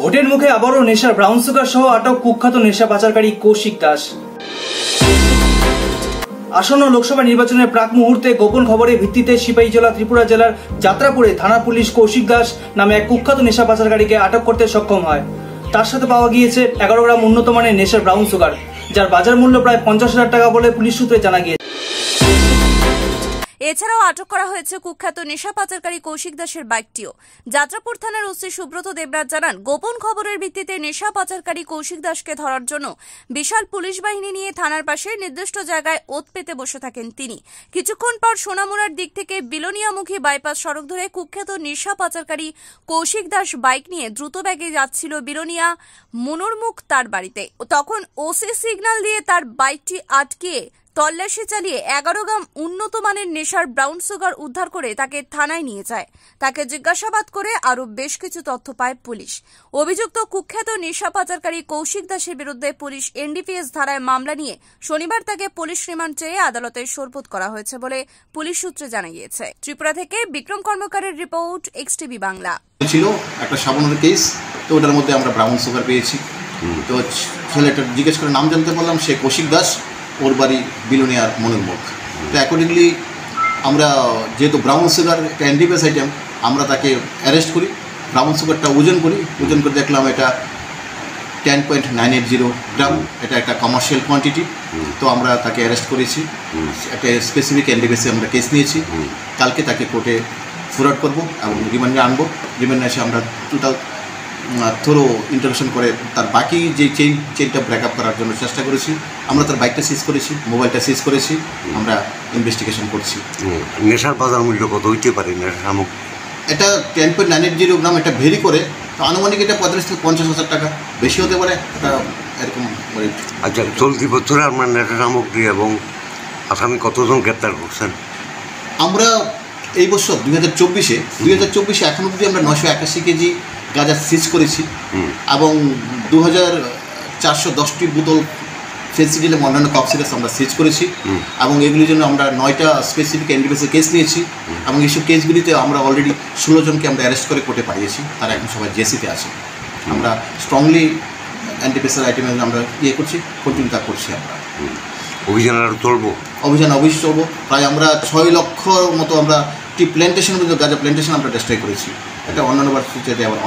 ভোটের মুখে আবারও নেশার ব্রাউন সুগার সহ আটক কুখ্যাত নেশা পাচারকারী কৌশিক দাস। আসন্ন লোকসভা নির্বাচনের প্রাক মুহূর্তে গোপন খবরের ভিত্তিতে সিপাহীজলা ত্রিপুরা জেলার যাত্রাপুরে থানা পুলিশ কৌশিক দাস নামে এক কুখ্যাত নেশা পাচারকারীকে আটক করতে সক্ষম হয়। তার সাথে পাওয়া গিয়েছে 11 গ্রাম উন্নত মানের নেশার ব্রাউন সুগার, যার বাজার মূল্য প্রায় 50,000 টাকা বলে পুলিশ সূত্রে জানা গিয়েছে। এছাড়াও আটক করা হয়েছে কুখ্যাত নেশা পাচারকারী কৌশিক দাসের বাইকটিও। যাত্রাপুর থানার ওসি সুব্রত দেবরাজ জানান, গোপন খবরের ভিত্তিতে নেশা পাচারকারী কৌশিক দাসকে ধরার জন্য বিশাল পুলিশ বাহিনী নিয়ে থানার পাশে নির্দিষ্ট জায়গায় ওত পেতে বসে থাকেন তিনি। কিছুক্ষণ পর সোনামুড়ার দিক থেকে বিলোনিয়ামুখী বাইপাস সড়ক ধরে কুখ্যাত নেশা পাচারকারী কৌশিক দাস বাইক নিয়ে দ্রুত বেগে যাচ্ছিল বিলোনিয়া মনোরমুখ তার বাড়িতে। তখন ওসি সিগন্যাল দিয়ে তার বাইকটি আটকিয়ে তল্লাশি চালিয়ে 11 গ্রাম উন্নত মানের নেশার ব্রাউন সুগার উদ্ধার করে তাকে থানায় নিয়ে যায়। তাকে জিজ্ঞাসাবাদ করে আরো বেশ কিছু তথ্য পায় পুলিশ। অভিযুক্ত কুখ্যাত নেশা পাচারকারী কৌশিক দাসের বিরুদ্ধে পুলিশ এনডিপিএস ধারায় মামলা নিয়ে শনিবার তাকে পুলিশ রিমান্ড চেয়ে আদালতে সোপর্দ করা হয়েছে বলে পুলিশ সূত্রে জানা গিয়েছে। ত্রিপুরা থেকে বিক্রম কর্মকারের রিপোর্ট, এক্সটিভি বাংলা। ছিল একটা সাবানের কেস, তো ওটার মধ্যে আমরা ব্রাউন সুগার পেয়েছি। তো ছেলেটা জিজ্ঞেস করে নাম জানতে পারলাম, সে কৌশিক দাস, ওর বাড়ি বিলোনিয়ার মনোরমুখ। তো অ্যাকর্ডিংলি আমরা যেহেতু ব্রাউন সুগার একটা এনডিপিএস আইটেম, আমরা তাকে অ্যারেস্ট করি। ব্রাউন সুগারটা ওজন করে দেখলাম এটা 10.980 গ্রাম, এটা একটা কমার্শিয়াল কোয়ান্টিটি। তো আমরা তাকে অ্যারেস্ট করেছি, একটা স্পেসিফিক এনডিপিএসে আমরা কেস নিয়েছি। কালকে তাকে কোর্টে ফরওয়ার্ড করবো এবং রিমান্ডে আনবো। রিমান্ডে এসে আমরা টোটাল থরো ইন্টারভিউশন করে তার বাকি যে চেইনটা ব্রেকআপ করার জন্য চেষ্টা করেছি। আমরা তার বাইকটা সিজ করেছি, মোবাইলটা সিজ করেছি, আমরা ইনভেস্টিগেশন করছি। নেশার বাজার মূল্য কত হইতে পারে নেশার সামগ্রী? এটা 10.980 গ্রাম, এটা ভেরি করে, তো আনুমানিক এটা 45 থেকে 50,000 টাকা, বেশি হতে পারে, এটা এরকম। আচ্ছা, চলতি বছরে আপনার নেশার সামগ্রী এবং আসামি কতজন গ্রেপ্তার করছেন? আমরা এই বছর 2024 এখন অবধি আমরা 981 কেজি গাঁজা সিজ করেছি এবং 2410টি বোতল ফেন্সিডিল এবং অন্যান্য কফ সিরাপ আমরা সিজ করেছি এবং এগুলির জন্য আমরা 9টা স্পেসিফিক এনডিপিএসের কেস নিয়েছি এবং এইসব কেসগুলিতে আমরা অলরেডি 16 জনকে আমরা অ্যারেস্ট করে কোর্টে পাঠিয়েছি। তারা এখন সবাই জেসিতে আছে। আমরা স্ট্রংলি এনডিপিএসের আইটেমে আমরা করছি, কন্টিনিউ তা করছি। আমরা অভিযান আরও চলবো, অভিযান অবশ্যই চলবো। প্রায় আমরা 6 লক্ষর মতো আমরা টি প্ল্যান্টেশন, গাঁজা প্ল্যান্টেশন আমরা ডিস্ট্রয় করেছি। এটা অন্যান্য বার সূচেতে আবার